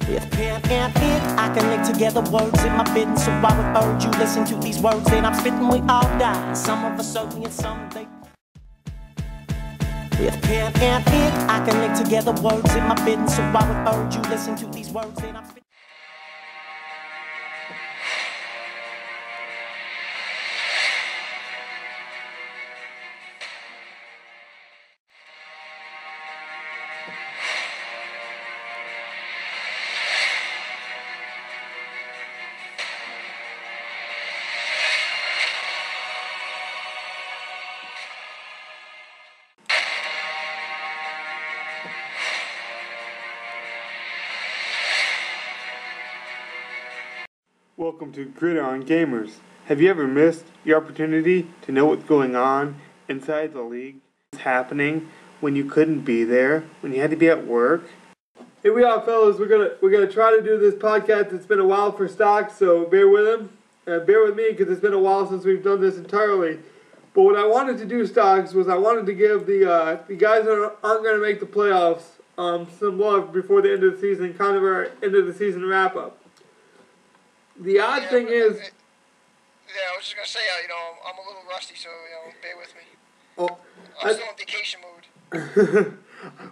With pen and ink, I can link together words in my bidding. So I would urge you listen to these words, then I'm spitting, we all die. Some of us certainly and some they. With pen and ink, I can link together words in my bidding. So I would urge you listen to these words, then I'm spitting. Welcome to Gridiron Gamers. Have you ever missed the opportunity to know what's going on inside the league? What's happening when you couldn't be there, when you had to be at work? Here we are, fellas. We're gonna try to do this podcast. It's been a while for Stocks, so bear with him. Bear with me because it's been a while since we've done this entirely. But what I wanted to do, Stocks, was I wanted to give the guys that aren't going to make the playoffs some love before the end of the season, kind of our end of the season wrap up. The odd thing is... I was just going to say, I'm a little rusty, so, bear with me. Oh, I'm still in vacation mode.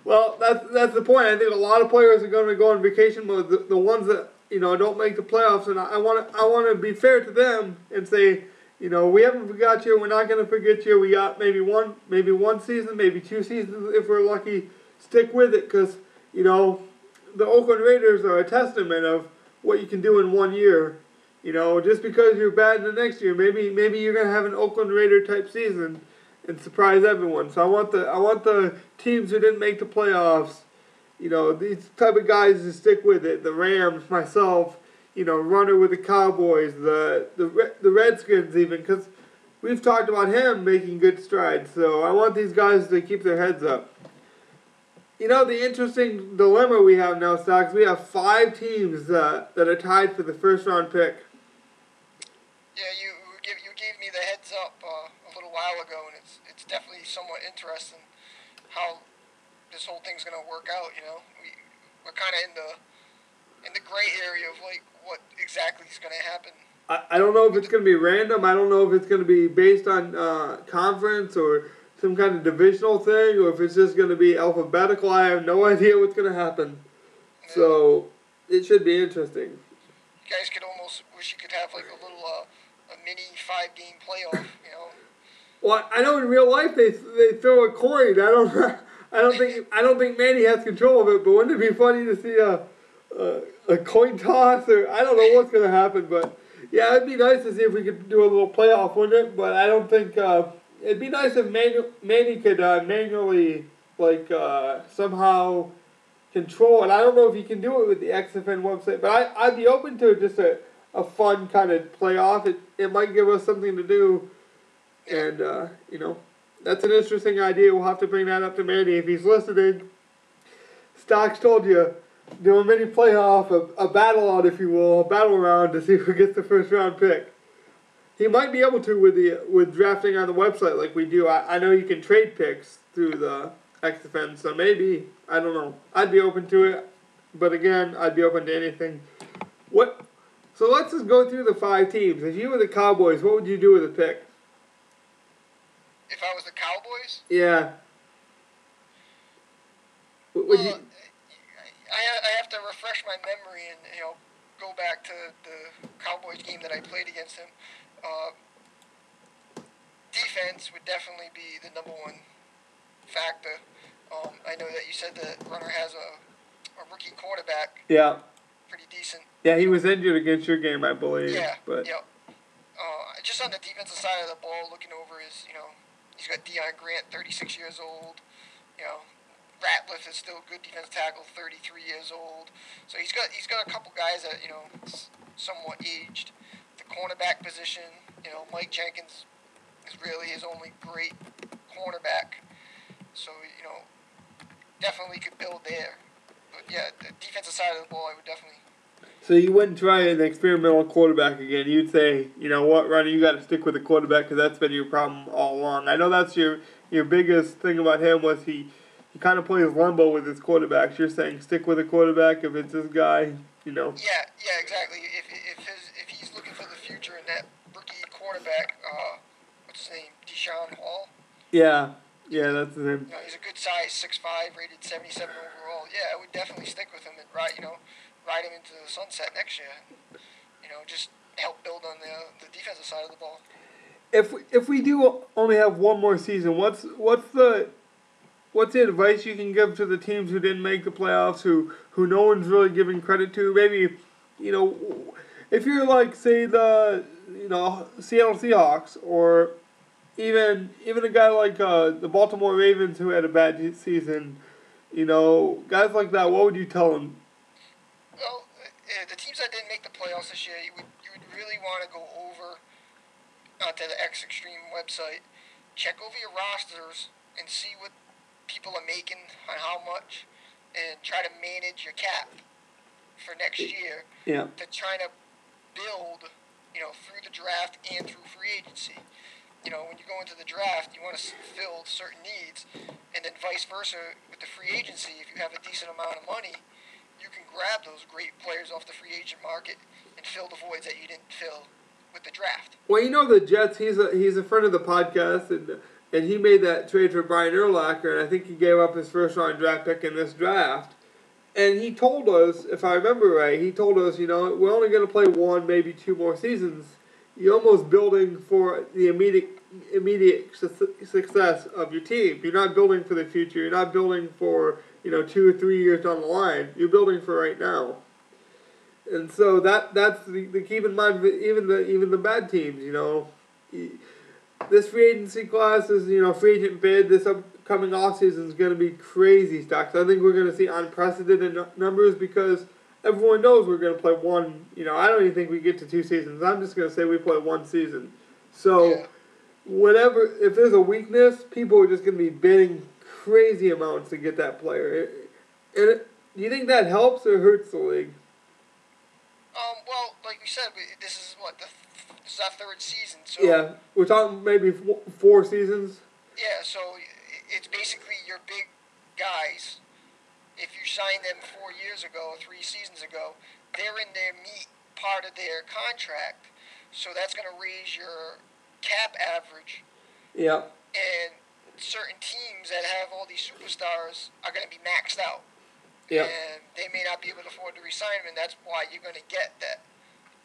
Well, that's the point. I think a lot of players are going to go in vacation mode. The ones that, don't make the playoffs, and I want to be fair to them and say, we haven't forgot you. We're not going to forget you. We got maybe one season, maybe 2 seasons if we're lucky. Stick with it because, the Oakland Raiders are a testament of what you can do in 1 year. Just because you're bad in the next year, maybe you're gonna have an Oakland Raider type season and surprise everyone. So I want the teams who didn't make the playoffs, these type of guys to stick with it. The Rams, myself, runner with the Cowboys, the Redskins even, because we've talked about him making good strides. So I want these guys to keep their heads up. The interesting dilemma we have now, Stocks, we have 5 teams that are tied for the first round pick. Yeah, you gave me the heads up a little while ago, and it's definitely somewhat interesting how this whole thing's going to work out. We're kind of in the gray area of what exactly is going to happen. I don't know if it's going to be random. I don't know if it's going to be based on conference or some kind of divisional thing, or if it's just going to be alphabetical. I have no idea what's going to happen. Yeah. So it should be interesting. You guys could almost wish you could have a little a mini 5-game playoff. Well, I know in real life they throw a coin. I don't think Manny has control of it. But wouldn't it be funny to see a coin toss, or I don't know what's going to happen. But yeah, it'd be nice to see if we could do a little playoff, wouldn't it? But I don't think. It'd be nice if Manny could manually, somehow control it. I don't know if you can do it with the XFN website, but I'd be open to just a fun kind of playoff. It might give us something to do, and, that's an interesting idea. We'll have to bring that up to Manny if he's listening. Stocks told you, do a mini playoff, a battle out, if you will, a battle round to see who gets the first round pick. He might be able to with drafting on the website like we do. I know you can trade picks through the XFN, so maybe, I don't know. I'd be open to it, but again, I'd be open to anything. So let's just go through the 5 teams. If you were the Cowboys, what would you do with a pick? If I was the Cowboys? Yeah. I have to refresh my memory and go back to the Cowboys game that I played against him. Defense would definitely be the number one factor. I know that you said that Runner has a rookie quarterback. Yeah. Pretty decent. Yeah, he was injured against your game, I believe. Yeah. But. Yeah. Just on the defensive side of the ball, looking over his, he's got Deion Grant, 36 years old. Ratliff is still a good defensive tackle, 33 years old. So he's got a couple guys that somewhat aged. The cornerback position, Mike Jenkins is really his only great cornerback. So definitely could build there. But yeah, the defensive side of the ball, I would definitely. So you wouldn't try an experimental quarterback again. You'd say, you know what, Ronnie, you got to stick with the quarterback because that's been your problem all along. I know that's your biggest thing about him was he kind of plays limbo with his quarterbacks. You're saying stick with a quarterback if it's this guy, you know. Yeah, exactly. If he's looking for the future in that rookie quarterback, what's his name, Deshaun Hall. Yeah, that's him. You know, he's a good size, 6'5", rated 77 overall. Yeah, I would definitely stick with him and ride him into the sunset next year. You know, just help build on the defensive side of the ball. If we do only have one more season, what's the advice you can give to the teams who didn't make the playoffs, who no one's really giving credit to? Maybe, you know, if you're like, say, the Seattle Seahawks, or even a guy like the Baltimore Ravens who had a bad season, you know, guys like that, what would you tell them? Well, the teams that didn't make the playoffs this year, you would really want to go over onto the X Extreme website, check over your rosters, and see what people are making on how much, and try to manage your cap for next year. Yeah. To try to build, you know, through the draft and through free agency. You know, when you go into the draft, you want to fill certain needs, and then vice versa with the free agency. If you have a decent amount of money, you can grab those great players off the free agent market and fill the voids that you didn't fill with the draft. Well, you know, the Jets, he's a friend of the podcast, and he made that trade for Brian Urlacher, and I think he gave up his first-round draft pick in this draft. And he told us, if I remember right, you know, we're only going to play one, maybe two more seasons. You're almost building for the immediate success of your team. You're not building for the future. You're not building for, you know, 2 or 3 years down the line. You're building for right now. And so that's the keep in mind. Even the bad teams, you know, this free agency class is, you know, free agent bid. This upcoming offseason is going to be crazy stocks. I think we're going to see unprecedented numbers because everyone knows we're going to play one. You know, I don't even think we get to 2 seasons. I'm just going to say we play one season. So, if there's a weakness, people are just going to be bidding crazy amounts to get that player. Do you think that helps or hurts the league? Well, like we said, this is our 3rd season. So yeah, we're talking maybe 4 seasons. Yeah, so it's basically your big guys. If you signed them 4 years ago, 3 seasons ago, they're in their meat part of their contract. So that's going to raise your cap average. Yeah. And certain teams that have all these superstars are going to be maxed out. Yeah. And they may not be able to afford to re-sign them, and that's why you're going to get that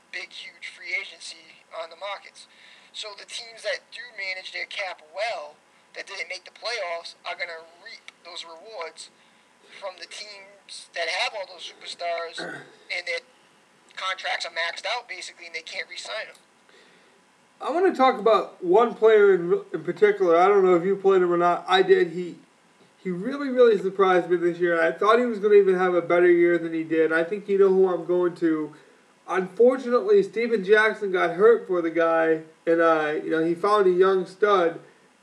big, huge free agency on the markets. So the teams that do manage their cap well, that didn't make the playoffs, are going to reap those rewards from the teams that have all those superstars and their contracts are maxed out, basically, and they can't re-sign them. I want to talk about one player in particular. I don't know if you played him or not. I did. He really, really surprised me this year. I thought he was going to even have a better year than he did. I think you know who I'm going to. Unfortunately, Steven Jackson got hurt for the guy, and you know, he found a young stud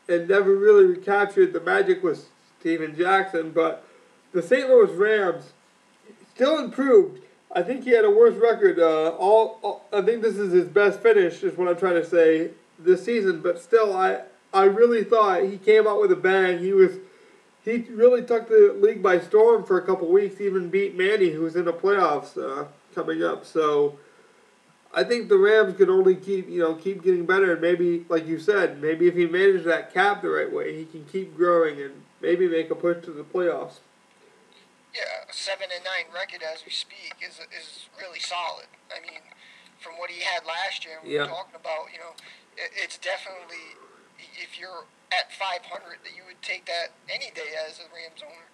and never really recaptured the magic with Steven Jackson. But the St. Louis Rams still improved. I think he had a worse record. I think this is his best finish, is what I'm trying to say, this season. But still, I really thought he came out with a bang. He really took the league by storm for a couple weeks, even beat Manny, who's in the playoffs coming up. So I think the Rams could only keep getting better. And maybe, like you said, maybe if he manages that cap the right way, he can keep growing and maybe make a push to the playoffs. Yeah, a 7-9 record as we speak is really solid. I mean, from what he had last year, we were talking about, you know, it's definitely, if you're at 500, that you would take that any day as a Rams owner.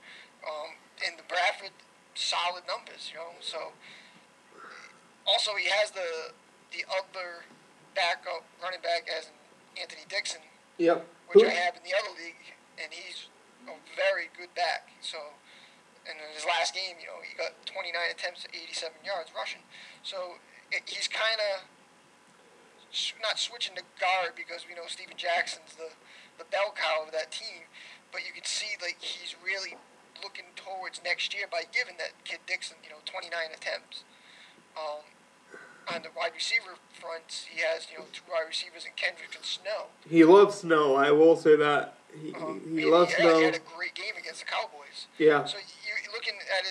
And the Bradford, solid numbers, you know. So, also he has the other backup running back as Anthony Dixon, which I have in the other league, and he's a very good back. So, and in his last game, you know, he got 29 attempts, 87 yards rushing. So he's kind of not switching to guard because we know Steven Jackson's the bell cow of that team, but you can see like he's really looking towards next year by giving that kid Dixon, you know, 29 attempts. on the wide receiver front, he has, two wide receivers in Kendrick and Snow. He loves Snow. I will say that. He loves Snow. He had a great game against the Cowboys. Yeah. So you're looking at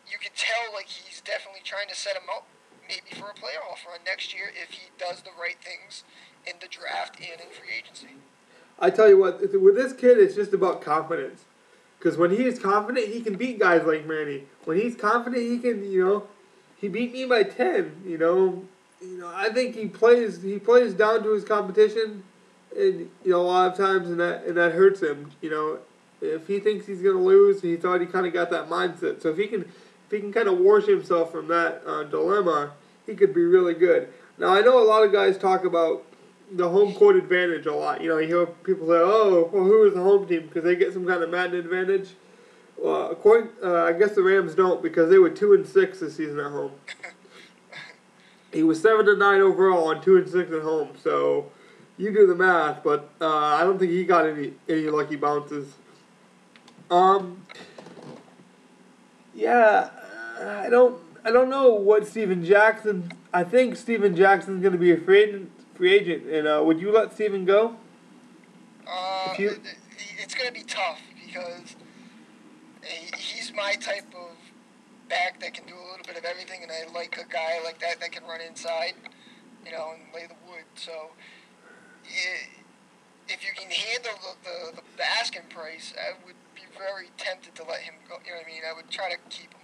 you could tell like he's definitely trying to set him up maybe for a playoff run next year if he does the right things in the draft and in free agency. I tell you what, with this kid, it's just about confidence. Because when he is confident, he can beat guys like Manny. When he's confident, he can, he beat me by 10. I think he plays down to his competition, and a lot of times, and that hurts him. If he thinks he's gonna lose, he thought he kind of got that mindset. So if he can kind of wash himself from that dilemma, he could be really good. Now I know a lot of guys talk about the home court advantage a lot. You hear people say, "Oh, well, who is the home team?" Because they get some kind of Madden advantage. Well, I guess the Rams don't because they were 2-6 this season at home. He was 7-9 overall and 2-6 at home. So you do the math, but I don't think he got any lucky bounces. Yeah, I don't know what Steven Jackson. I think Steven Jackson's going to be a free agent, and would you let Steven go? It's going to be tough because he's my type of back that can do a little bit of everything, and I like a guy like that can run inside, and lay the wood. So if you can handle the asking price, I would be very tempted to let him go. You know what I mean? I would try to keep him.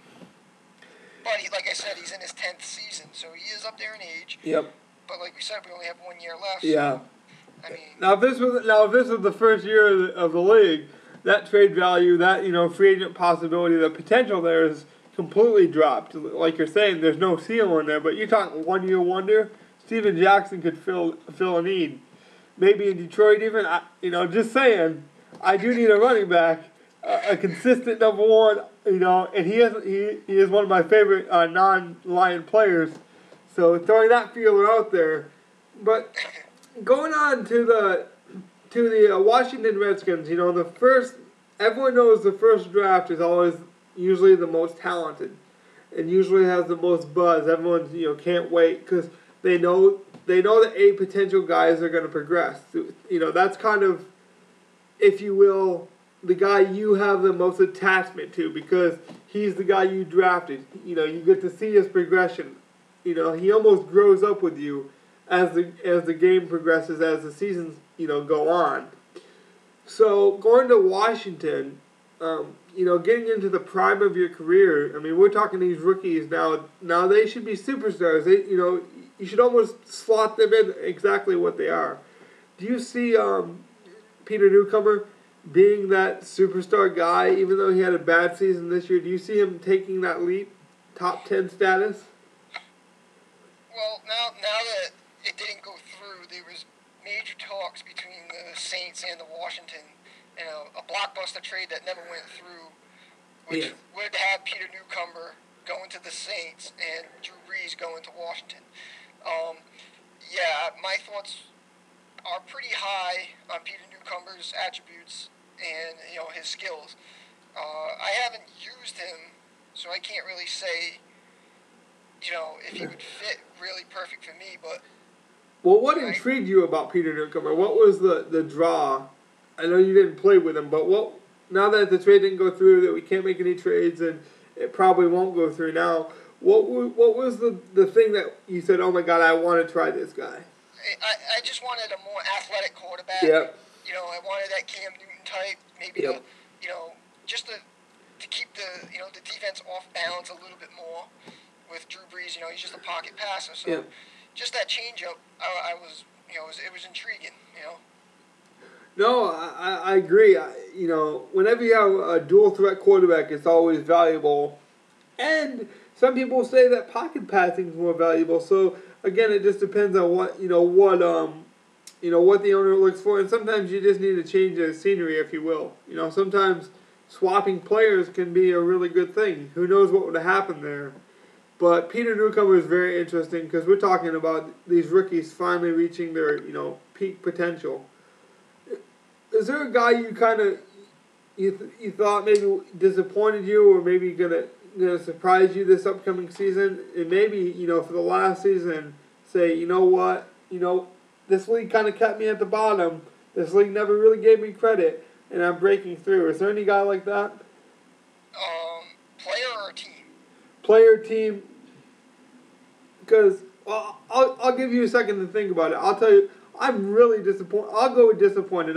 But like I said, he's in his 10th season, so he is up there in age. Yep. But like we said, we only have 1 year left. Yeah. So, I mean, now if this was the first year of the league, that trade value, that free agent possibility, the potential there is completely dropped. Like you're saying, there's no ceiling there. But you're talking 1 year wonder. Steven Jackson could fill a need. Maybe in Detroit even. Just saying. I do need a running back, a consistent number one. And he is one of my favorite non-Lion players. So throwing that feeler out there. But going on to the Washington Redskins, everyone knows the first draft is always usually the most talented and usually has the most buzz. Everyone can't wait because they know that 8 potential guys are going to progress. That's kind of, if you will, the guy you have the most attachment to because he's the guy you drafted. You get to see his progression. He almost grows up with you as the game progresses, as the seasons go on. So going to Washington, getting into the prime of your career. I mean, we're talking these rookies now. Now they should be superstars. You should almost slot them in exactly what they are. Do you see Peter Newcomer being that superstar guy, even though he had a bad season this year? Do you see him taking that leap, top 10 status? Well, now that it didn't go through, there was major talks between the Saints and the Washington, a blockbuster trade that never went through, which would have Peter Newcomer going to the Saints and Drew Brees going to Washington. My thoughts are pretty high on Peter Newcomer's attributes and his skills. I haven't used him, so I can't really say if he would fit really perfect for me. But what intrigued you about Peter Newcomer? What was the draw? I know you didn't play with him, but now that the trade didn't go through, that we can't make any trades, and it probably won't go through now, what was the thing that you said, oh my God, I want to try this guy? I just wanted a more athletic quarterback. Yep. I wanted that Cam Newton type, maybe just to keep the defense off balance a little bit more. With Drew Brees, he's just a pocket passer, so just that changeup, I was, it was intriguing, No, I agree. Whenever you have a dual threat quarterback, it's always valuable, and some people say that pocket passing is more valuable. So again, it just depends on what the owner looks for, and sometimes you just need to change the scenery, if you will. Sometimes swapping players can be a really good thing. Who knows what would have happened there? But Peter Newcomer is very interesting because we're talking about these rookies finally reaching their, peak potential. Is there a guy you kind of you thought maybe disappointed you, or maybe gonna going to surprise you this upcoming season, and maybe, for the last season, say, you know what, this league kind of kept me at the bottom. This league never really gave me credit, and I'm breaking through. Is there any guy like that? Player or team? Player, team. Because I'll give you a second to think about it. I'll tell you, I'm really disappointed. I'll go with disappointed.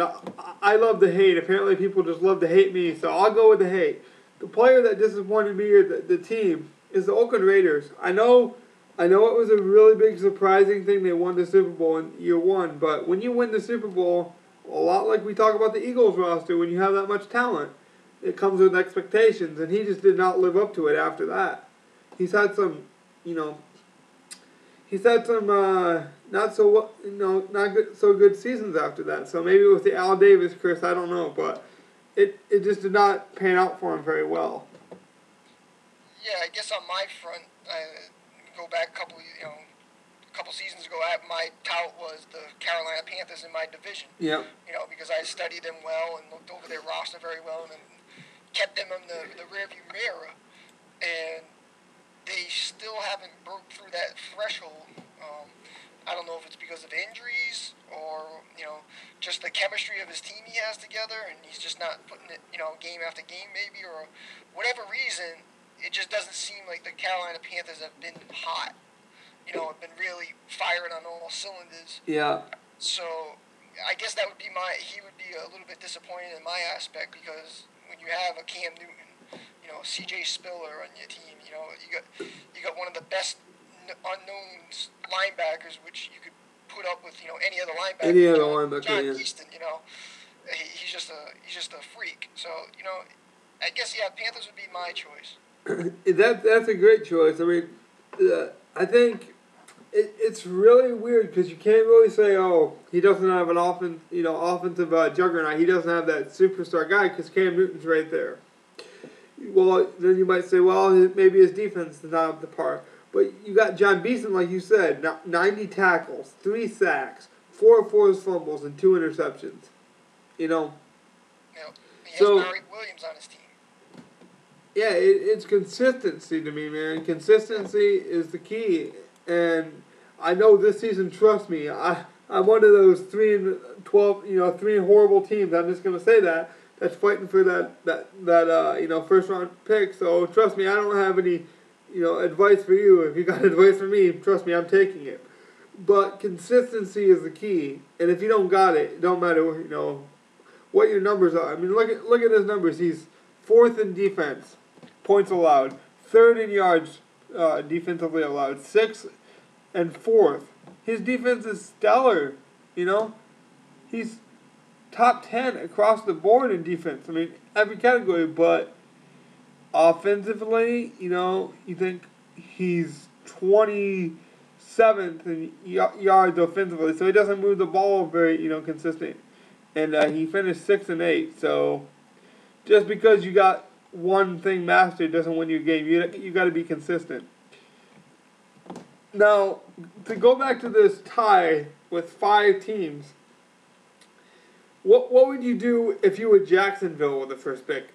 I love the hate. Apparently, people just love to hate me, so I'll go with the hate. The player that disappointed me, or the team, is the Oakland Raiders. I know it was a really big surprising thing they won the Super Bowl in year one, but when you win the Super Bowl, a lot like we talk about the Eagles roster, when you have that much talent, it comes with expectations, and he just did not live up to it after that. He's had some, not so good seasons after that. So maybe with the Al Davis curse, I don't know, but it just did not pan out for him very well. Yeah, I guess on my front, I go back a couple seasons ago. My tout was the Carolina Panthers in my division. Yeah. Because I studied them well and looked over their roster very well and kept them in the rearview mirror, and they still haven't broke through that threshold. I don't know if it's because of injuries or, just the chemistry of his team he has together, and he's just not putting it, game after game maybe, or whatever reason, it just doesn't seem like the Carolina Panthers have been hot. Have been really firing on all cylinders. Yeah. So I guess he would be a little bit disappointed in my aspect, because when you have a Cam Newton, C.J. Spiller on your team, you got one of the best unknowns linebackers, which you could put up with any other linebacker. John Easton, he's just a freak. So I guess Panthers would be my choice. That's a great choice. I mean, I think it's really weird because you can't really say, oh, he doesn't have an offensive juggernaut. He doesn't have that superstar guy because Cam Newton's right there. Well, then you might say, well, maybe his defense is not up to par. But you got John Beeson, like you said, 90 tackles, 3 sacks, 4 forced fumbles, and 2 interceptions. He has Murray Williams on his team. Yeah, it's consistency to me, man. Consistency is the key. And I know this season, trust me, I'm one of those 3-12, 3 horrible teams. I'm just going to say that's fighting for that first round pick. So trust me, I don't have any, advice for you. If you got advice for me, trust me, I'm taking it. But consistency is the key. And if you don't got it, it don't matter, what your numbers are. I mean, look at his numbers. He's 4th in defense, points allowed. 3rd in yards, defensively allowed. 6th and 4th. His defense is stellar. He's top 10 across the board in defense. I mean, every category, but offensively, you think he's 27th in yards offensively, so he doesn't move the ball very, consistent. And he finished 6 and 8. So just because you got one thing mastered doesn't win you a game. You got to be consistent. Now, to go back to this tie with 5 teams, what would you do if you were Jacksonville with the first pick?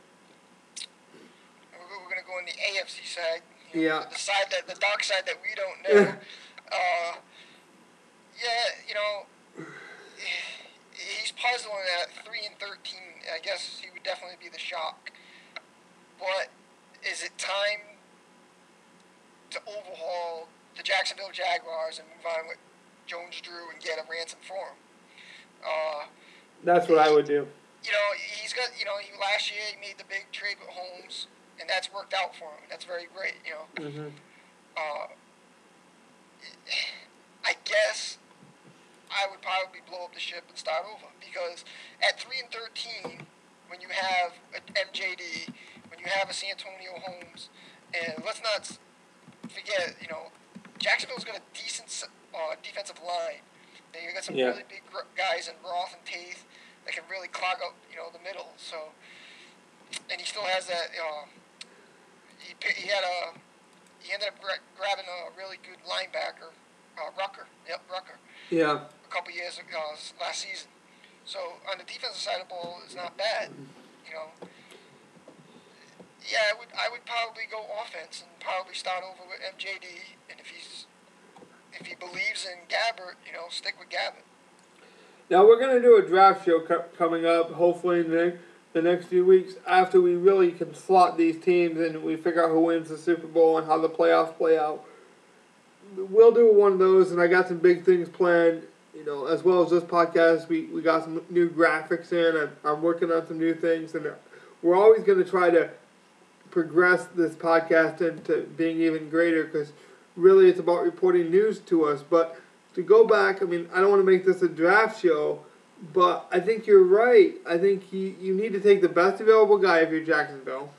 We're going to go on the AFC side. Yeah. The dark side that we don't know. He's puzzling at 3-13. I guess he would definitely be the shock. But is it time to overhaul the Jacksonville Jaguars and move on with Jones-Drew and get a ransom for him? That's what I would do. He's got, last year he made the big trade with Holmes, and that's worked out for him. That's very great, Mm-hmm. I guess I would probably blow up the ship and start over, because at 3-13, when you have an MJD, when you have a Santonio Holmes, and let's not forget, Jacksonville's got a decent defensive line. You got some really big guys in Roth and Tate that can really clog up, the middle. So, and he still has that. He ended up grabbing a really good linebacker, Rucker. Yep, Rucker. Yeah. A couple years ago, last season. So on the defensive side of the ball, it's not bad. Yeah, I would probably go offense and probably start over with MJD. And if he believes in Gabbert, stick with Gabbert. Now we're going to do a draft show coming up, hopefully in the next few weeks, after we really can slot these teams and we figure out who wins the Super Bowl and how the playoffs play out. We'll do one of those, and I got some big things planned, as well as this podcast. We got some new graphics in. I'm working on some new things, and we're always going to try to progress this podcast into being even greater, because really it's about reporting news to us. But to go back, I don't want to make this a draft show, but I think you're right. I think you need to take the best available guy if you're Jacksonville,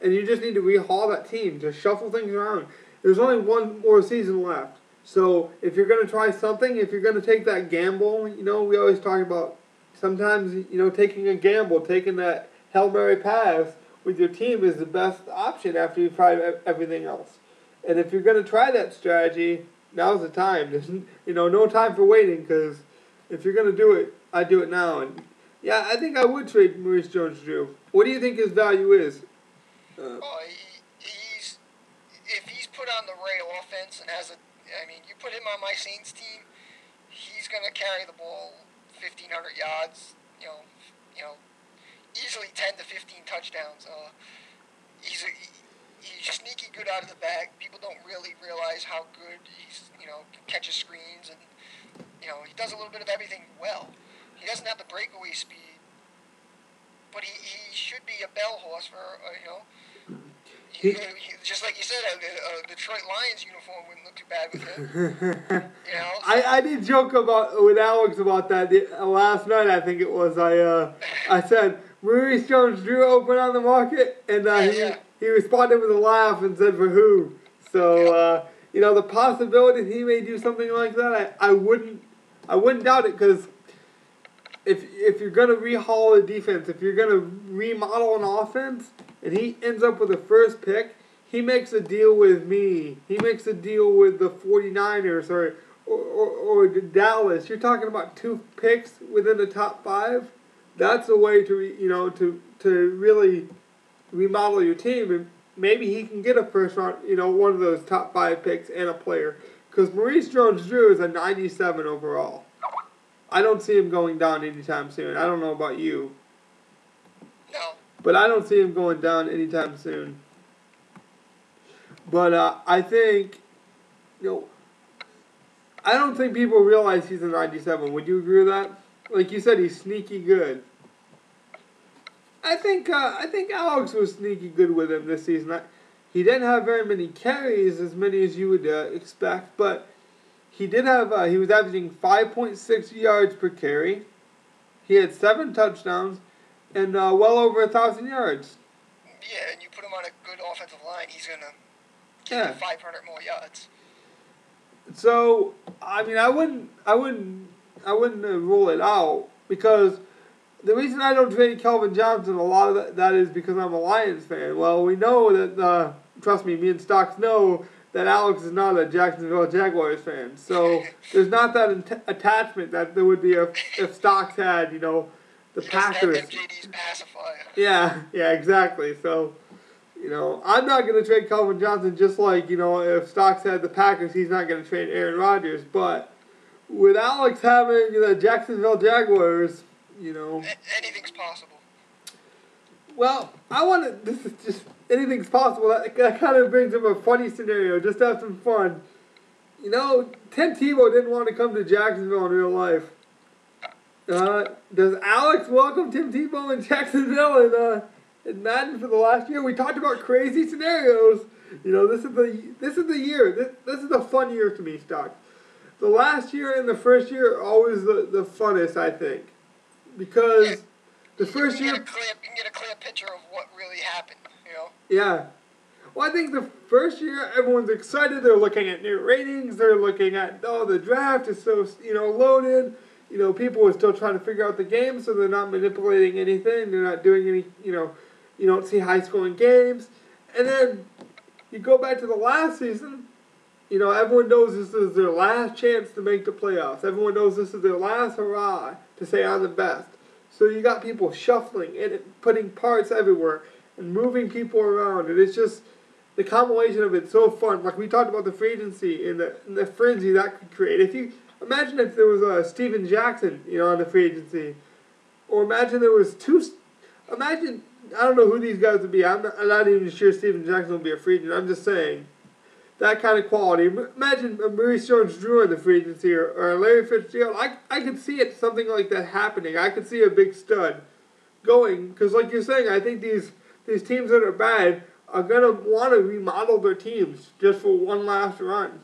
and you just need to rehaul that team, just shuffle things around. There's only one more season left. So if you're going to try something, if you're going to take that gamble, we always talk about sometimes, taking a gamble, taking that Hail Mary pass with your team is the best option after you've tried everything else. And if you're going to try that strategy, now's the time. There's, no time for waiting, because if you're going to do it, I'd do it now. And yeah, I think I would trade Maurice Jones-Drew. What do you think his value is? If he's put on the right offense and you put him on my Saints team, he's going to carry the ball 1,500 yards, easily 10 to 15 touchdowns. He's sneaky good out of the bag. People don't really realize how good he's, catches screens, and, he does a little bit of everything well. He doesn't have the breakaway speed, but he should be a bell horse for, just like you said, a Detroit Lions uniform wouldn't look too bad with him. I did joke with Alex about that last night. I think it was. I said Maurice Jones-Drew open on the market, and he responded with a laugh and said, "For who?" So the possibility he may do something like that, I wouldn't doubt it, because if you're gonna rehaul a defense, if you're gonna remodel an offense, and he ends up with the first pick, he makes a deal with me. He makes a deal with the 49ers or Dallas. You're talking about 2 picks within the top 5. That's a way to really remodel your team, and maybe he can get a first round, one of those top 5 picks and a player. Because Maurice Jones-Drew is a 97 overall. I don't see him going down anytime soon. I don't know about you. No. But I don't see him going down anytime soon. But I think, I don't think people realize he's a 97. Would you agree with that? Like you said, he's sneaky good. I think Alex was sneaky good with him this season. He didn't have very many carries, as many as you would expect, but he did have. He was averaging 5.6 yards per carry. He had 7 touchdowns and well over 1,000 yards. Yeah, and you put him on a good offensive line, he's gonna get you 500 more yards. So I wouldn't rule it out, because the reason I don't trade Kelvin Johnson, a lot of that is because I'm a Lions fan. Well, we know that, trust me and Stocks know that Alex is not a Jacksonville Jaguars fan. So there's not that attachment that there would be if Stocks had, the Packers. MJD's pacifier. Yeah, exactly. So, I'm not going to trade Kelvin Johnson, just like, if Stocks had the Packers, he's not going to trade Aaron Rodgers. But with Alex having the Jacksonville Jaguars, anything's possible. Well, this is just, anything's possible. That kind of brings up a funny scenario, just to have some fun. Tim Tebow didn't want to come to Jacksonville in real life. Does Alex welcome Tim Tebow in Jacksonville in Madden for the last year? We talked about crazy scenarios. This is the year. This is the fun year to me, Stock. The last year and the first year are always the funnest, I think, because the first year you can get a clear picture of what really happened. Yeah. Well, I think the first year everyone's excited. They're looking at new ratings. They're looking at the draft is so loaded. People are still trying to figure out the game, so they're not manipulating anything. They're not doing any, you don't see high-scoring games. And then you go back to the last season, everyone knows this is their last chance to make the playoffs. Everyone knows this is their last hurrah to say I'm the best. So you got people shuffling and putting parts everywhere. and moving people around. And it's just the combination of it's so fun. Like we talked about the free agency and the frenzy that could create. If you imagine if there was a Steven Jackson, on the free agency, or imagine there was two. Imagine I don't know who these guys would be. I'm not even sure Steven Jackson will be a free agent. I'm just saying that kind of quality. Imagine Maurice Jones-Drew in the free agency or Larry Fitzgerald. I could see it something like that happening. I could see a big stud going because, like you're saying, I think these teams that are bad are gonna want to remodel their teams just for one last run.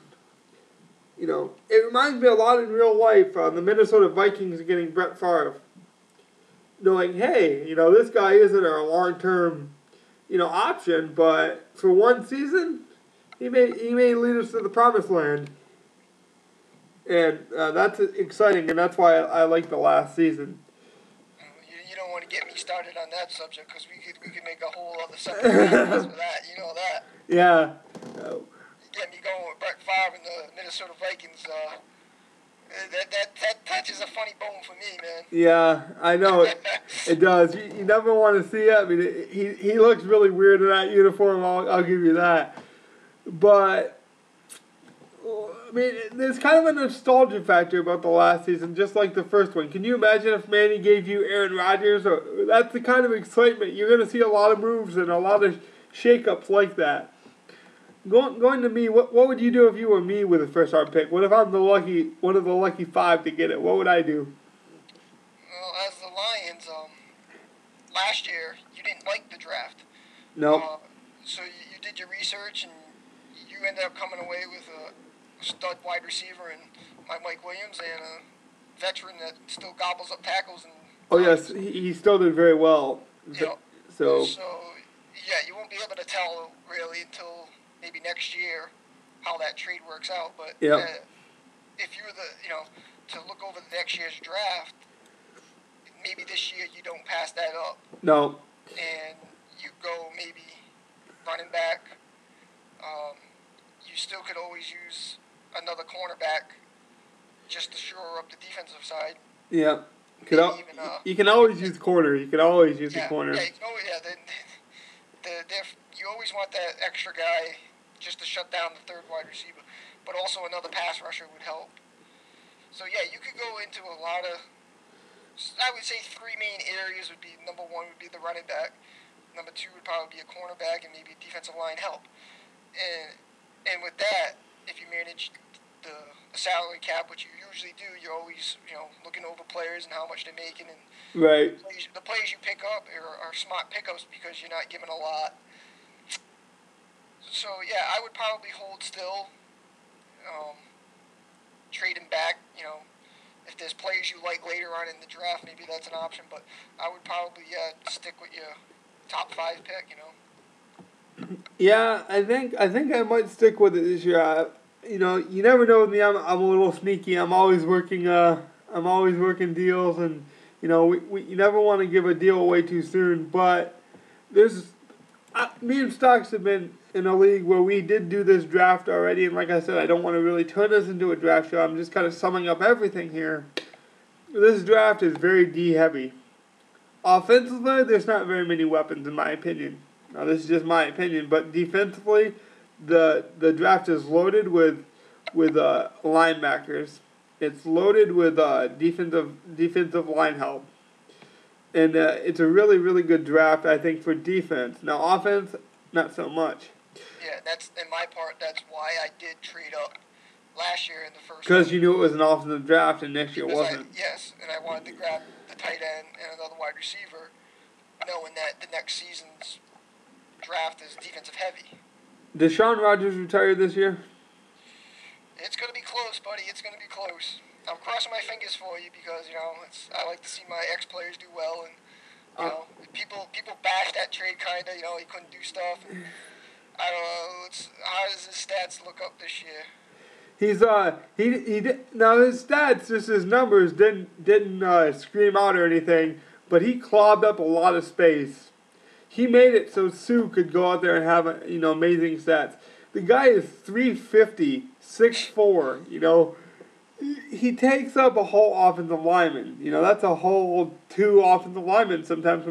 It reminds me a lot in real life. The Minnesota Vikings getting Brett Favre. Knowing, hey, this guy isn't our long-term, option, but for one season, he may lead us to the promised land. And that's exciting, and that's why I like the last season. You don't want to get me started on that subject because we could make a whole other subject for that. You know that. Yeah. Get me going with Brett Favre and the Minnesota Vikings. That touches a funny bone for me, man. Yeah, I know it does. You never want to see it. I mean, he looks really weird in that uniform. I'll give you that. But I mean, there's kind of a nostalgia factor about the last season, just like the first one. Can you imagine if Manny gave you Aaron Rodgers? That's the kind of excitement you're going to see. A lot of moves and a lot of shakeups like that. Going to me, what would you do if you were me with a first round pick? What if I'm one of the lucky 5 to get it? What would I do? Well, as the Lions, last year you didn't like the draft. No. So you did your research and you ended up coming away with a stud wide receiver and Mike Williams and a veteran that still gobbles up tackles and. Oh yes, he still did very well. So yeah, you won't be able to tell really until maybe next year how that trade works out. But if you were to look over the next year's draft, maybe this year you don't pass that up. No. And you go maybe running back. You still could always use another cornerback just to shore up the defensive side. Yeah. You can always use corner. You can always use a corner. You always want that extra guy just to shut down the third wide receiver. But also another pass rusher would help. So, yeah, you could go into a lot of, I would say 3 main areas would be, number 1 would be the running back. Number 2 would probably be a cornerback and maybe a defensive line help. And with that, if you manage the salary cap, which you usually do, you're always, looking over players and how much they're making. And right. The players you pick up are smart pickups because you're not giving a lot. So, yeah, I would probably hold still, trade him back, if there's players you like later on in the draft, maybe that's an option, but I would probably, stick with your top 5 pick, Yeah, I think I might stick with it this year. You never know with me. I'm a little sneaky. I'm always working deals, and you never want to give a deal away too soon. But me and Stocks have been in a league where we did do this draft already, and like I said, I don't want to really turn this into a draft show. I'm just kind of summing up everything here. This draft is very D-heavy. Offensively, there's not very many weapons, in my opinion. Now, this is just my opinion, but defensively, the draft is loaded with linebackers. It's loaded with defensive line help. And it's a really, really good draft, I think, for defense. Now, offense, not so much. Yeah, that's, in my part, that's why I did trade up last year in the first. Because you knew it was an offensive draft and next year wasn't. Yes, and I wanted to grab the tight end and another wide receiver, knowing that the next season's draft is defensive heavy. Does Deshaun Rodgers retire this year? It's going to be close, buddy. It's going to be close. I'm crossing my fingers for you because, I like to see my ex-players do well, and, people bash that trade kind of, he couldn't do stuff, and I don't know, how does his stats look up this year? Now his stats, just his numbers didn't scream out or anything, but he clogged up a lot of space. He made it so Sue could go out there and have amazing stats. The guy is 350, 6'4", He takes up a whole offensive lineman. That's a whole 2 offensive linemen sometimes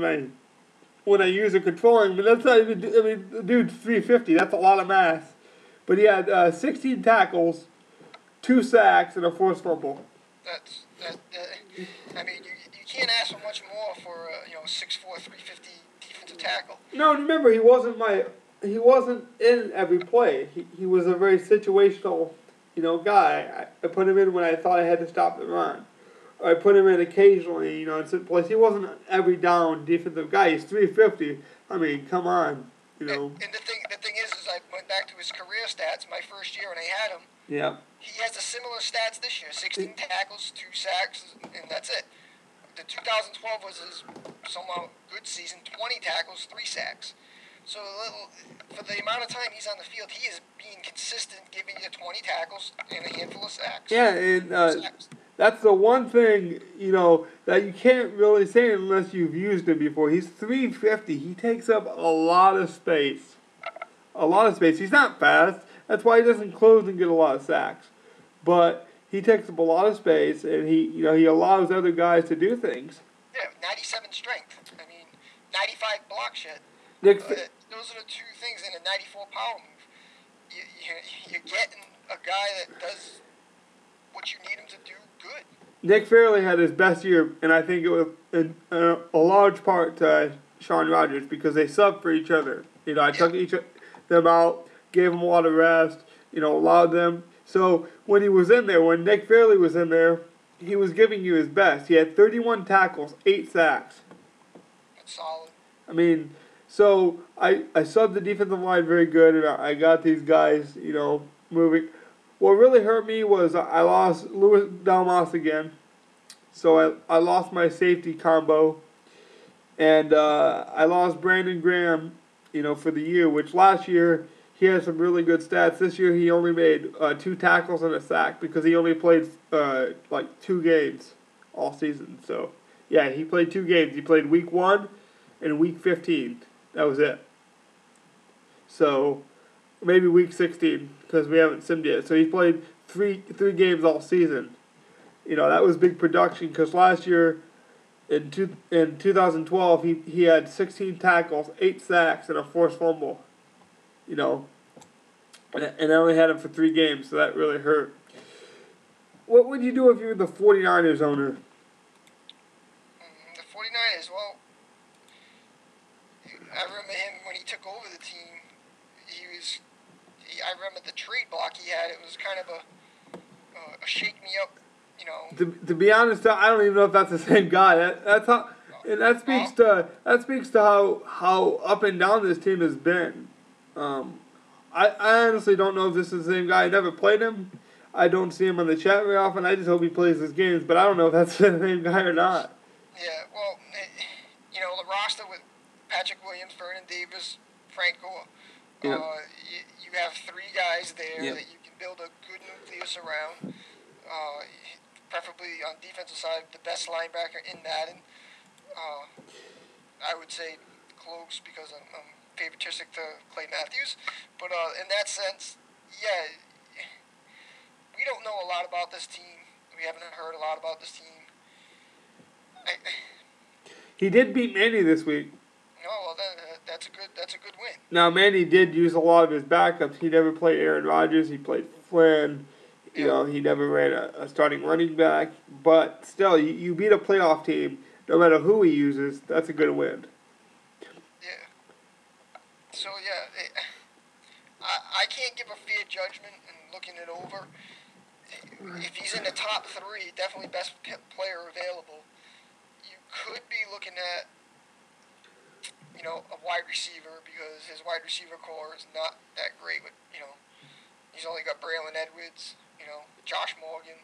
when I use it controlling. But that's not even. I mean, the dude's 350. That's a lot of mass. But he had 16 tackles, 2 sacks, and a forced fumble. I mean, you can't ask for much more for a 6'4", 350 defensive tackle. No, remember he wasn't in every play. He was a very situational, guy. I put him in when I thought I had to stop the run. Or I put him in occasionally, in certain places. He wasn't an every down defensive guy. He's 350. I mean, come on, And the thing is I went back to his career stats my first year when I had him. Yeah. He has the similar stats this year: 16 tackles, 2 sacks, and that's it. The 2012 was his somewhat good season: 20 tackles, 3 sacks. So for the amount of time he's on the field, he is being consistent, giving you 20 tackles and a handful of sacks. Yeah, and that's the one thing, that you can't really say unless you've used him before. He's 350. He takes up a lot of space. A lot of space. He's not fast. That's why he doesn't close and get a lot of sacks. But he takes up a lot of space, and he allows other guys to do things. Yeah, 97 strength. I mean, 95 block shed. Those are the 2 things in a 94 power move. You're getting a guy that does what you need him to do good. Nick Fairley had his best year, and I think it was in a large part to Sean Rogers because they subbed for each other. I took each of them out, gave them a lot of rest, allowed them. So when he was in there, when Nick Fairley was in there, he was giving you his best. He had 31 tackles, 8 sacks. That's solid. I mean, so I subbed the defensive line very good, and I got these guys, moving. What really hurt me was I lost Louis Dalmas again. So I lost my safety combo. And I lost Brandon Graham, for the year, which last year he had some really good stats. This year he only made 2 tackles and a sack because he only played 2 games all season. So, yeah, he played 2 games. He played week 1 and week 15. That was it. So, maybe week 16 because we haven't simmed yet. So he played three games all season. That was big production because last year in 2012 he had 16 tackles, 8 sacks, and a forced fumble. And I only had him for 3 games, so that really hurt. What would you do if you were the 49ers owner? The 49ers, well, I remember him when he took over the team. I remember the trade block he had. It was kind of a shake me up, To be honest, I don't even know if that's the same guy. That speaks to how up and down this team has been. I honestly don't know if this is the same guy. I never played him. I don't see him on the chat very often. I just hope he plays his games, but I don't know if that's the same guy or not. Yeah, well, the roster with Patrick Williams, Vernon Davis, Frank Gore. Yeah. You have 3 guys there Yeah. that you can build a good nucleus around. Preferably on defensive side, the best linebacker in Madden. I would say close because I'm favoritistic to Clay Matthews. But in that sense, yeah, we don't know a lot about this team. We haven't heard a lot about this team. He did beat Manny this week. No, well, that's a good win. Now, Manny did use a lot of his backups. He never played Aaron Rodgers. He played Flynn. He never ran a starting running back. But still, you beat a playoff team, no matter who he uses. That's a good win. Yeah. So, yeah, I can't give a fair judgment in looking it over. If he's in the top 3, definitely best player available, you could be looking at a wide receiver because his wide receiver core is not that great. With he's only got Braylon Edwards, Josh Morgan.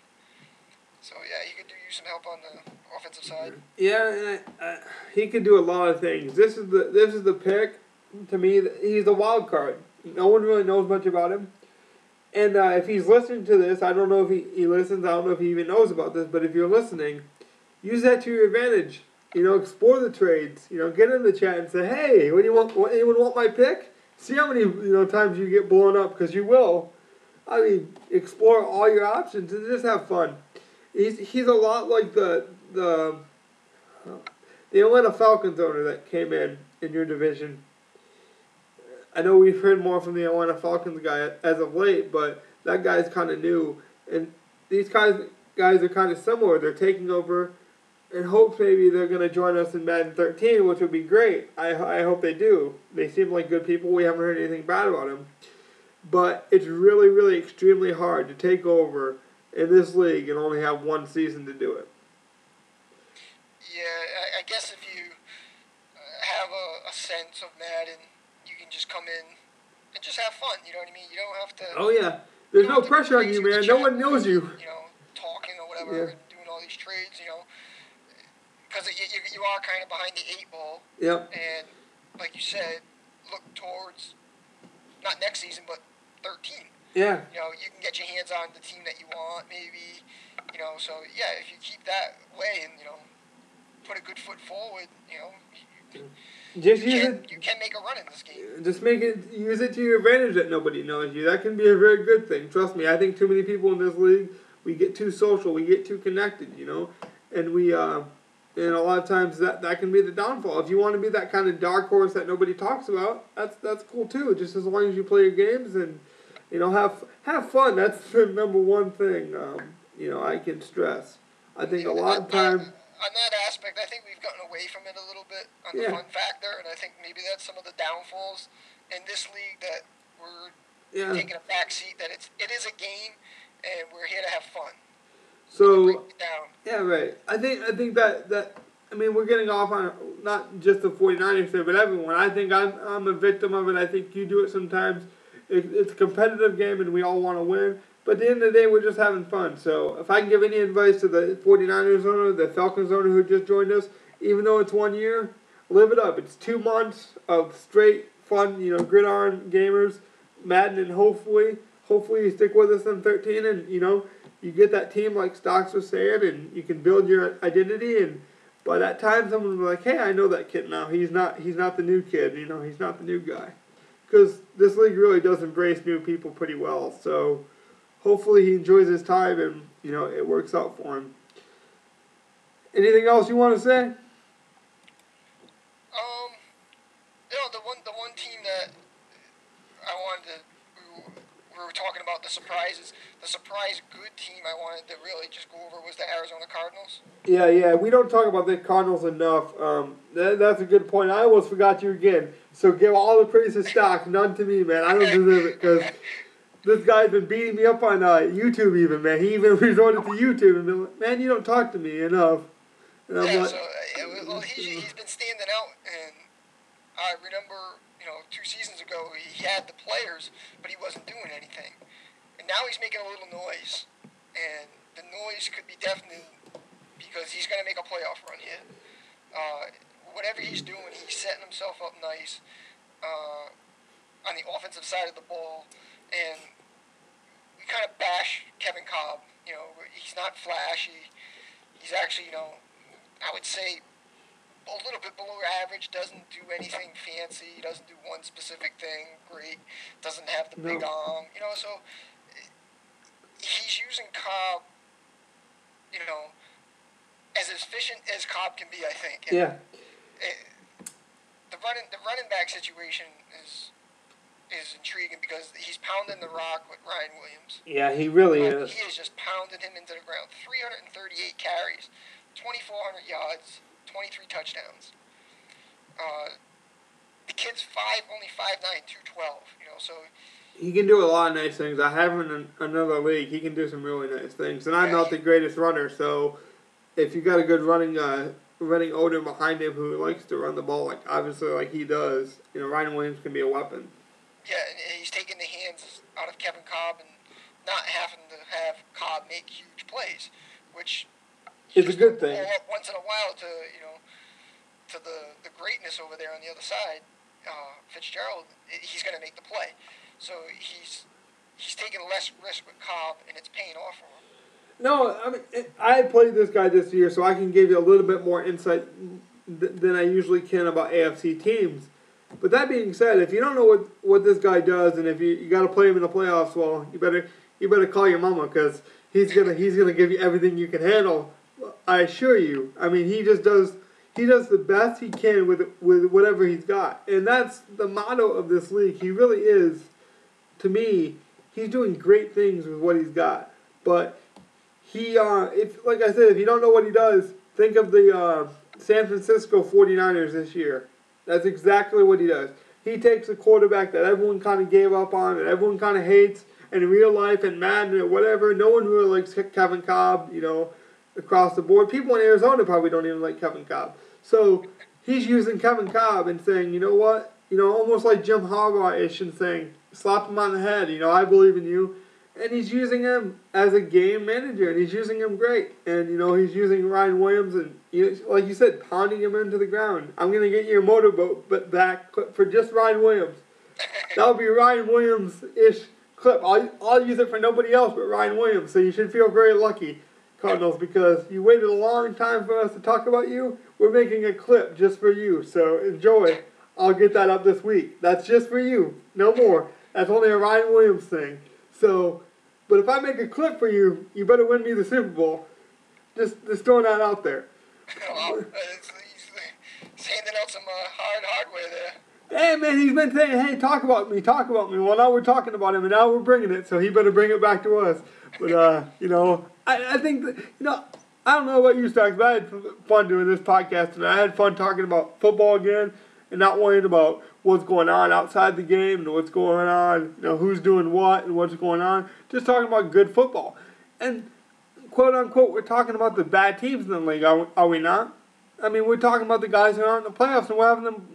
So yeah, he could use some help on the offensive side. Yeah, he could do a lot of things. This is the pick. To me, he's a wild card. No one really knows much about him. And if he's listening to this, I don't know if he listens. I don't know if he even knows about this. But if you're listening, use that to your advantage. Explore the trades. Get in the chat and say, hey, what do you want? Anyone want my pick? See how many times you get blown up, because you will. I mean, explore all your options and just have fun. He's a lot like the Atlanta Falcons owner that came in in your division. I know we've heard more from the Atlanta Falcons guy as of late, but that guy's kind of new. And these guys are kind of similar. They're taking over in hopes maybe they're going to join us in Madden 13, which would be great. I hope they do. They seem like good people. We haven't heard anything bad about them. But it's really, really extremely hard to take over in this league and only have one season to do it. Yeah, I guess if you have a sense of Madden, you can just come in and just have fun. You know what I mean? You don't have to. Oh yeah, there's no pressure on you, man. No one knows you. Talking or whatever, doing all these trades. Because you are kind of behind the 8 ball. Yep. And like you said, look towards not next season, but 13. Yeah. You can get your hands on the team that you want, maybe. So yeah, if you keep that way and put a good foot forward, you can make a run in this game. Just use it to your advantage that nobody knows you. That can be a very good thing. Trust me, I think too many people in this league, we get too social, we get too connected, and we and a lot of times that can be the downfall. If you want to be that kind of dark horse that nobody talks about, that's cool too. Just as long as you play your games and have fun. That's the number one thing I can stress. I think a lot of times. On that aspect, I think we've gotten away from it a little bit on the fun factor, and I think maybe that's some of the downfalls in this league, that we're taking a back seat, that it is a game, and we're here to have fun. So, yeah, right. I think that we're getting off on not just the 49ers here, but everyone. I think I'm a victim of it. I think you do it sometimes. It's a competitive game, and we all want to win. But at the end of the day, we're just having fun. So if I can give any advice to the 49ers owner, the Falcons owner who just joined us, even though it's 1 year, live it up. It's 2 months of straight fun, gridiron gamers, Madden, and hopefully you stick with us in 13, and you get that team like Stocks was saying, and you can build your identity. And by that time, someone will be like, "Hey, I know that kid now. He's not the new kid. He's not the new guy." Because this league really does embrace new people pretty well. So hopefully he enjoys his time and, it works out for him. Anything else you want to say? The one team that I wanted to, we were talking about the surprises. The surprise good team I wanted to really just go over was the Arizona Cardinals. Yeah. We don't talk about the Cardinals enough. That's a good point. I almost forgot you again. So give all the praise to Stock, none to me, man. I don't deserve it because this guy's been beating me up on YouTube even, man. He even resorted to YouTube and been like, "Man, you don't talk to me enough." And I'm he's been standing out, and I remember, 2 seasons ago he had the players, but he wasn't doing anything. And now he's making a little noise, and the noise could be deafening because he's going to make a playoff run here. Whatever he's doing, he's setting himself up nice on the offensive side of the ball. And we kind of bash Kevin Cobb. He's not flashy. He's actually, I would say a little bit below average. Doesn't do anything fancy. Doesn't do one specific thing great. Doesn't have the big arm. So he's using Cobb, as efficient as Cobb can be, I think. And the running back situation is intriguing because he's pounding the rock with Ryan Williams. Yeah, he really is. He is just pounding him into the ground. 338 carries, 2,400 yards, 23 touchdowns. The kid's only 5'9", 212. So he can do a lot of nice things. I have him in another league. He can do some really nice things. And I'm not the greatest runner, so if you got a good running owner behind him who likes to run the ball, like he does, Ryan Williams can be a weapon. Yeah, and he's taking the hands out of Kevin Cobb and not having to have Cobb make huge plays, which is a good thing. Once in a while to the greatness over there on the other side, Fitzgerald, he's going to make the play. So he's taking less risk with Cobb, and it's paying off for him. No, I played this guy this year, so I can give you a little bit more insight than I usually can about AFC teams. But that being said, if you don't know what this guy does, and if you got to play him in the playoffs, well, you better call your mama because he's gonna give you everything you can handle. I assure you. He just does. he does the best he can with whatever he's got. And that's the motto of this league. He really is, to me, he's doing great things with what he's got. But he, like I said, if you don't know what he does, think of the San Francisco 49ers this year. That's exactly what he does. He takes a quarterback that everyone kind of gave up on, that everyone kind of hates, and in real life and Madden or whatever, no one really likes Kevin Cobb, across the board. People in Arizona probably don't even like Kevin Cobb. So he's using Kevin Cobb and saying, you know what? Almost like Jim Harbaugh-ish and saying, slap him on the head, I believe in you. And he's using him as a game manager, and he's using him great. And, he's using Ryan Williams and, like you said, pounding him into the ground. I'm going to get your motorboat back for just Ryan Williams. That'll be Ryan Williams-ish clip. I'll use it for nobody else but Ryan Williams. So you should feel very lucky, Cardinals, because you waited a long time for us to talk about you. We're making a clip just for you. So enjoy. I'll get that up this week. That's just for you. No more. That's only a Ryan Williams thing. So, but if I make a clip for you, you better win me the Super Bowl. Just throwing that out there. Well, he's handing out some hardware there. Hey, man, he's been saying, hey, talk about me. Well, now we're talking about him, and now we're bringing it, so he better bring it back to us. But, I think that, I don't know about you, Stocks, but I had fun doing this podcast, and I had fun talking about football again and not worrying about what's going on outside the game and what's going on, who's doing what and what's going on. Just talking about good football. And, quote, unquote, we're talking about the bad teams in the league, are we not? I mean, we're talking about the guys who aren't in the playoffs, and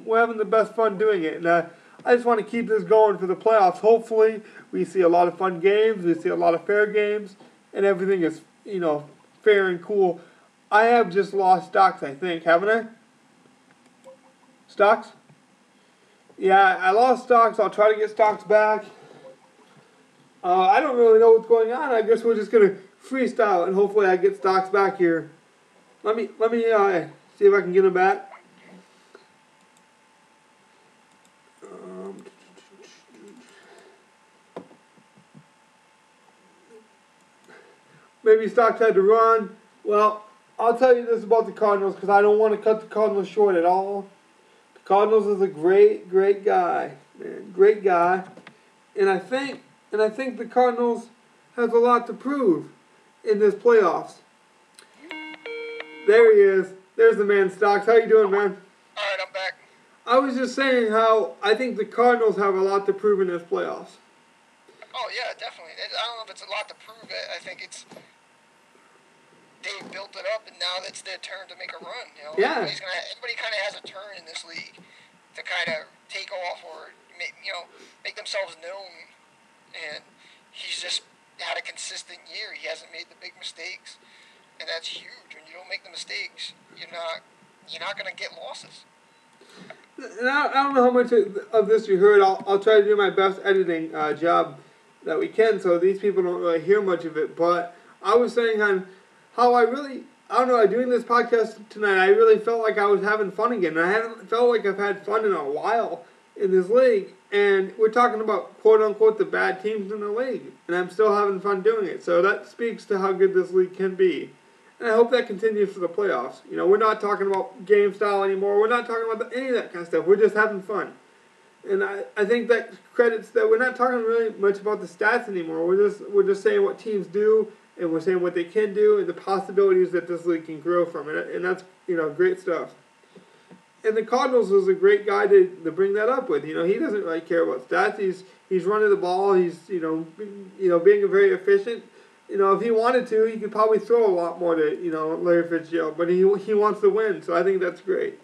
we're having the best fun doing it. And I just want to keep this going for the playoffs. Hopefully, we see a lot of fun games, we see a lot of fair games, and everything is, fair and cool. I have just lost Stocks, I think, haven't I? Stocks? Yeah, I lost Stocks. I'll try to get Stocks back. I don't really know what's going on. I guess we're just going to freestyle, and hopefully I get Stocks back here. Let me see if I can get him back. Maybe Stocks had to run. Well, I'll tell you this about the Cardinals because I don't want to cut the Cardinals short at all. The Cardinals is a great, great guy, man, great guy, and I think the Cardinals has a lot to prove in this playoffs. There he is. There's the man, Stocks. How you doing, man? All right, I'm back. I was just saying how I think the Cardinals have a lot to prove in this playoffs. Oh, yeah, definitely. I don't know if it's a lot to prove it. I think it's they've built it up, and now it's their turn to make a run. Yeah. Everybody kind of has a turn in this league to kind of take off or make themselves known. And he's just had a consistent year. He hasn't made the big mistakes, and that's huge. When you don't make the mistakes, you're not going to get losses. And I don't know how much of this you heard. I'll try to do my best editing job that we can, so these people don't really hear much of it. But I was saying on how doing this podcast tonight, I really felt like I was having fun again. I haven't felt like I've had fun in a while in this league. And we're talking about, quote-unquote, the bad teams in the league. And I'm still having fun doing it. So that speaks to how good this league can be. And I hope that continues for the playoffs. We're not talking about game style anymore. We're not talking about any of that kind of stuff. We're just having fun. And I think that credits that we're not talking really much about the stats anymore. We're just saying what teams do, and we're saying what they can do, and the possibilities that this league can grow from it. And that's, great stuff. And the Cardinals was a great guy to bring that up with. He doesn't really care about stats. He's running the ball. He's being very efficient. If he wanted to, he could probably throw a lot more to Larry Fitzgerald. But he wants to win, so I think that's great.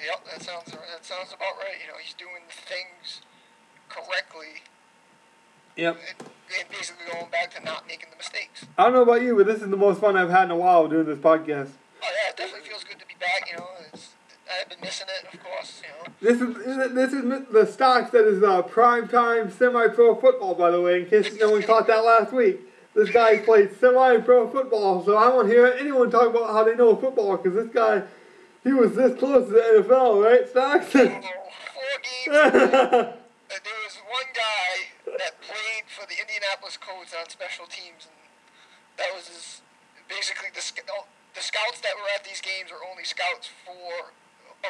Yep, that sounds about right. He's doing things correctly. Yep. And basically going back to not making the mistakes. I don't know about you, but this is the most fun I've had in a while doing this podcast. Oh yeah, it definitely feels good to be back. I've been missing it, of course. This is the Stocks that is prime-time semi-pro football, by the way, in case no one caught that last week. This guy plays semi-pro football, so I won't hear anyone talk about how they know football, because this guy, he was this close to the NFL, right, Stocks? 4 games. There was one guy that played for the Indianapolis Colts on special teams, and that was basically the scouts that were at these games were only scouts for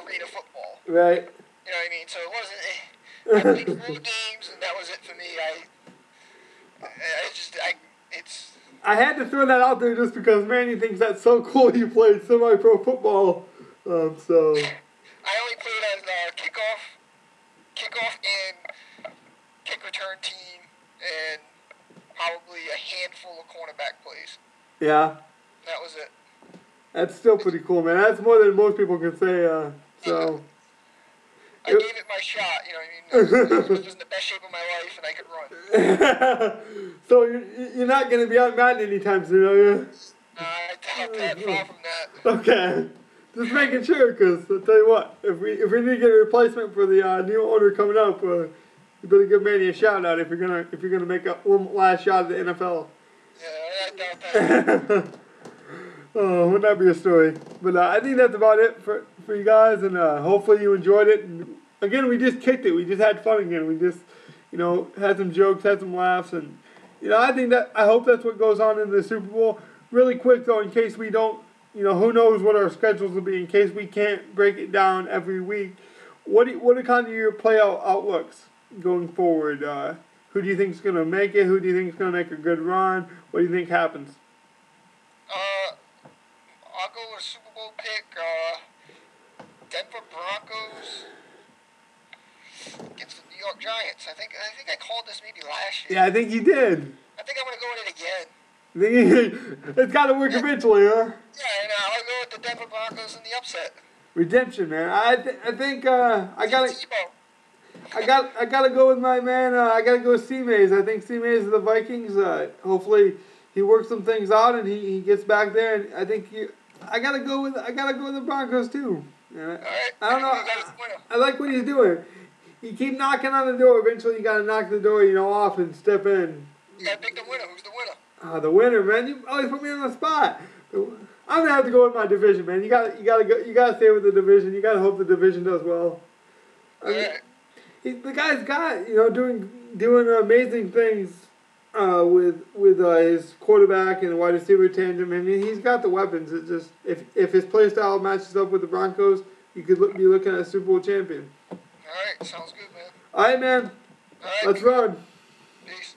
arena football. Right. You know what I mean? So it wasn't. I played 4 games and that was it for me. It's. I had to throw that out there just because Manny thinks that's so cool. You played semi-pro football, so. I only played as kickoff and kick return team, and probably a handful of cornerback plays. Yeah. That was it. That's still pretty cool, man. That's more than most people can say. So. I gave it my shot. You know what I mean? I was in the best shape of my life, and I could run. So you're not going to be on Madden anytime soon, are you? I doubt that. Far from that. Okay. Just making sure, because I'll tell you what, if we need to get a replacement for the new owner coming up, you better give Manny a shout out if you're gonna make one last shot at the NFL. Yeah, I doubt that. Oh, wouldn't that be a story? But I think that's about it for you guys, and hopefully you enjoyed it. And again, we just kicked it. We just had fun again. We just, had some jokes, had some laughs, and I hope that's what goes on in the Super Bowl. Really quick though, in case we don't. Who knows what our schedules will be in case we can't break it down every week. What are kind of your playout outlooks going forward? Who do you think is going to make it? Who do you think is going to make a good run? What do you think happens? I'll go with a Super Bowl pick. Denver Broncos against the New York Giants. I think I called this maybe last year. Yeah, I think you did. I think I'm going to go with it again. It's got to work eventually, huh? Yeah, and I'll go with the Denver Broncos in the upset. Redemption, man. I think I gotta go with my man. I gotta go with C-Mays. I think C-Mays of the Vikings. Hopefully he works some things out and he gets back there. And I think I gotta go with the Broncos too. All right. I don't know. I like what he's doing. You keep knocking on the door. Eventually you gotta knock the door, off and step in. You gotta pick the winner. Who's the winner? The winner, man. You always put me on the spot. I'm gonna have to go with my division, man. You gotta stay with the division. You gotta hope the division does well. The guy's got doing amazing things with his quarterback and wide receiver tandem. I mean, he's got the weapons. It's just if his play style matches up with the Broncos, you could be looking at a Super Bowl champion. All right, sounds good, man. All right, man. All right, Let's run. Peace.